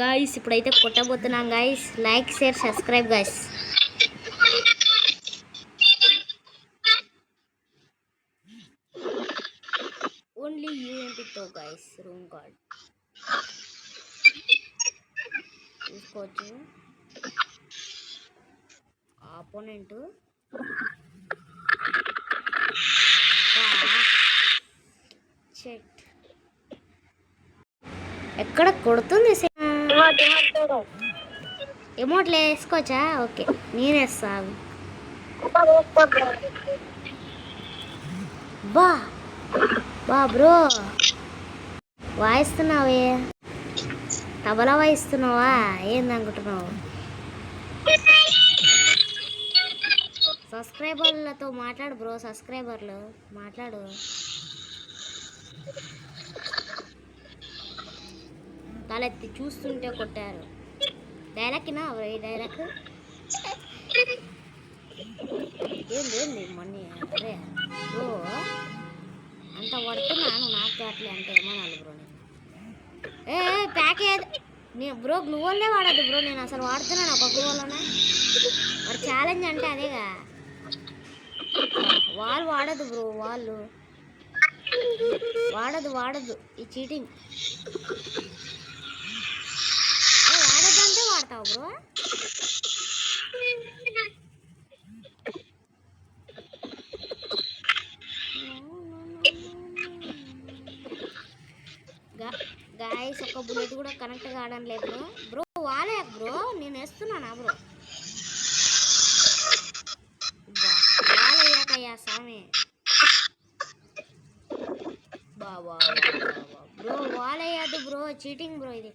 Guys ఇప్పుడైతే కొట్టబోతున్నాం guys. Like share subscribe guys. Only యూఎంపీతో గాయ్స్. రూమ్ కార్డ్ చూసుకోవచ్చు. ఆపోనెంట్ చెట్ ఎక్కడ కొడుతుంది. ఎమోట్లు వేసుకోవచ్చా? ఓకే నేను వేస్తాను. బా బా బ్రో వాయిస్తున్నావే, తబలా వాయిస్తున్నావా? ఏందనుకుంటున్నావు? సబ్స్క్రైబర్లతో మాట్లాడు బ్రో. సబ్స్క్రైబర్లు మాట్లాడు. తలెత్తి చూస్తుంటే కొట్టారు. డైలాగ్నా ఈ డైలాగ్ ఏంది మనీ? అరే బ్రో అంత పడుతున్నాను నాకు అట్లే అంటే ఏమనాలి బ్రో? నేను ప్యాకేజ్ నేను బ్రో గ్లూ వల్లే వాడద్దు బ్రో. నేను అసలు వాడుతున్నాను ఒక గ్లూ వల్లనే. మరి ఛాలెంజ్ అంటే అదేగా. వాళ్ళు వాడద్దు బ్రో. వాళ్ళు వాడద్దు ఈ చీటింగ్. వాడద్దంటే వాడతావు బ్రో. గాయస్ ఒక బుల్లెట్ కూడా కనెక్ట్ కావడం లేదు బ్రో. వాలే బ్రో నేను వేస్తున్నానా బ్రో? వాలయ్యాకయ్యా స్వామి. బాబా బ్రో వాలయ్యద్దు బ్రో. చీటింగ్ బ్రో ఇది.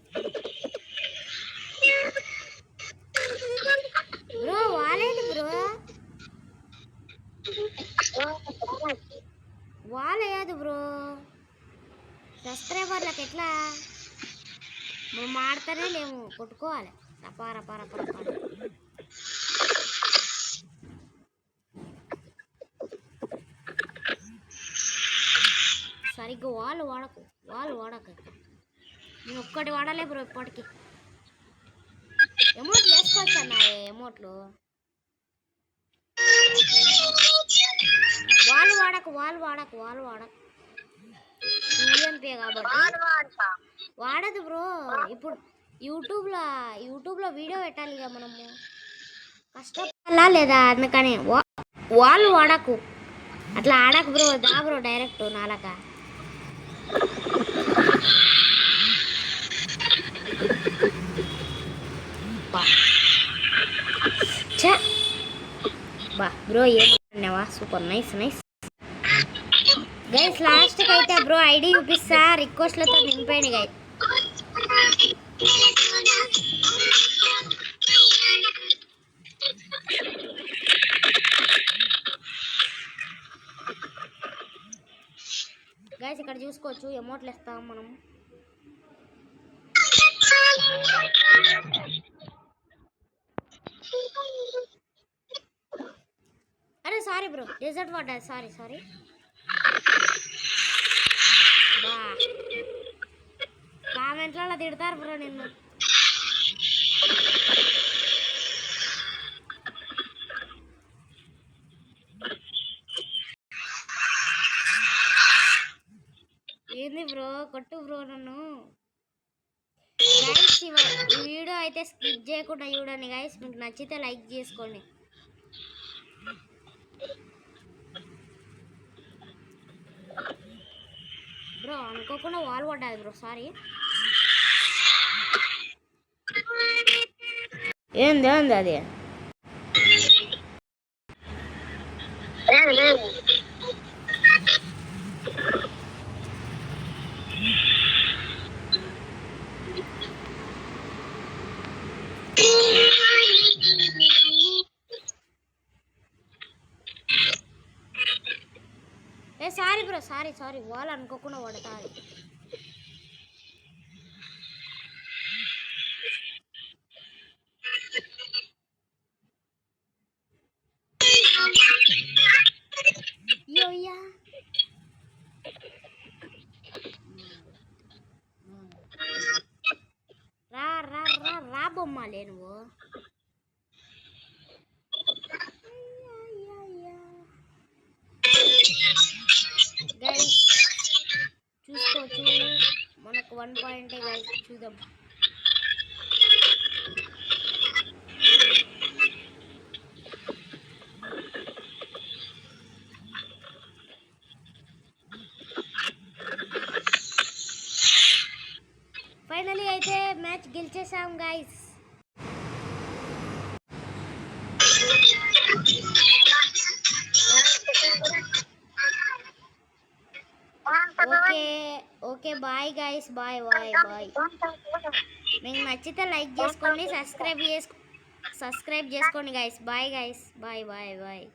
బ్రో వాలేదు బ్రో. వాలయ్యదు బ్రో. సబ్స్క్రైబర్లకు ఎట్లా మనం ఆడతానే లేము. కొట్టుకోవాలి రపార. సరిగ్గా వాళ్ళు వాడకు. నేను ఒక్కటి వాడలే బ్రో ఇప్పటికి. ఎమోట్లు వేసుకోవచ్చు అన్నా. ఎమోట్లు వాళ్ళు వాడకు. యూఎంపీ కాబట్టి వాడదు బ్రో. ఇప్పుడు యూట్యూబ్లో వీడియో పెట్టాలి ఇక మనము. కష్టపడాలా లేదా? అందుకని వాళ్ళు వాడకు. అట్లా ఆడకు బ్రో. దా బ్రో డైరెక్ట్ నాలక. బా బ్రో ఏమన్నావా? Super nice. గైస్ లాస్ట్కి అయితే బ్రో ఐడి చూపిస్తా. రిక్వెస్ట్లతో నింపేయండి గైస్. గైస్ ఇక్కడ చూసుకోవచ్చు ఎమోట్లు ఇస్తాం మనం. అరే sorry bro. Desert water. Sorry. బా కామెంట్లలో తిడతారు బ్రో నిన్ను. ఏంది బ్రో? కొట్టు బ్రో నన్ను. గైస్ ఈ వీడియో అయితే స్కిప్ చేయకుండా చూడండి గైస్. మీకు నచ్చితే లైక్ చేసుకోండి. బ్రో అనుకోకుండా వాల్ పడ్డాది బ్రో. సారీ. ఏంది అది? Sorry bro. సారీ. వాళ్ళు అనుకోకుండా పడతారు. మాలే నువ్వు గైస్ చూసుకోవచ్చు మనకు 1 పాయింటే గైస్ చూద్దాం ఫైనలీ అయితే మ్యాచ్ గెలిచేసాం guys okay okay bye guys bye bye bye మీకు నచ్చితే లైక్ చేసుకోండి సబ్స్క్రైబ్ చేసుకోండి గైస్ బాయ్ బాయ్ బాయ్